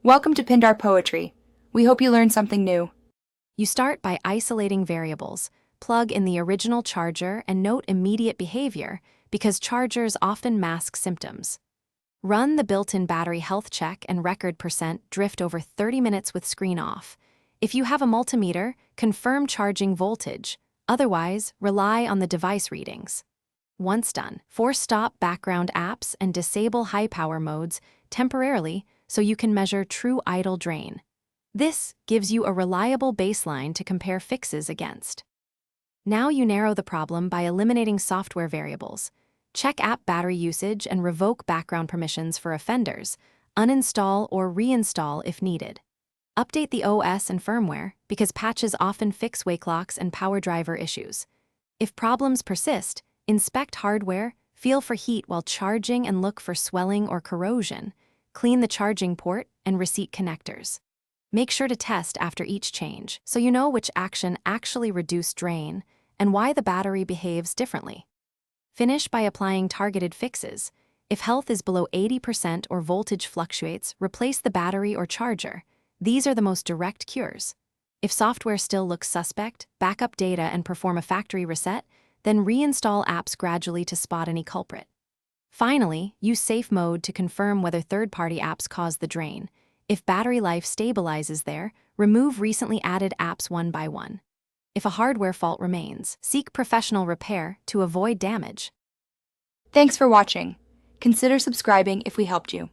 Welcome to Pindar Poetry. We hope you learned something new. You start by isolating variables, plug in the original charger, and note immediate behavior because chargers often mask symptoms. Run the built-in battery health check and record percent drift over 30 minutes with screen off. If you have a multimeter, confirm charging voltage. Otherwise, rely on the device readings. Once done, force stop background apps and disable high-power modes temporarily so you can measure true idle drain. This gives you a reliable baseline to compare fixes against. Now you narrow the problem by eliminating software variables. Check app battery usage and revoke background permissions for offenders, uninstall or reinstall if needed. Update the OS and firmware because patches often fix wake locks and power driver issues. If problems persist, inspect hardware, feel for heat while charging and look for swelling or corrosion. Clean the charging port and receipt connectors. Make sure to test after each change so you know which action actually reduced drain and why the battery behaves differently. Finish by applying targeted fixes. If health is below 80% or voltage fluctuates, replace the battery or charger. These are the most direct cures. If software still looks suspect, back up data and perform a factory reset, then reinstall apps gradually to spot any culprit. Finally, use safe mode to confirm whether third-party apps cause the drain. If battery life stabilizes there, remove recently added apps one by one. If a hardware fault remains, seek professional repair to avoid damage. Thanks for watching. Consider subscribing if we helped you.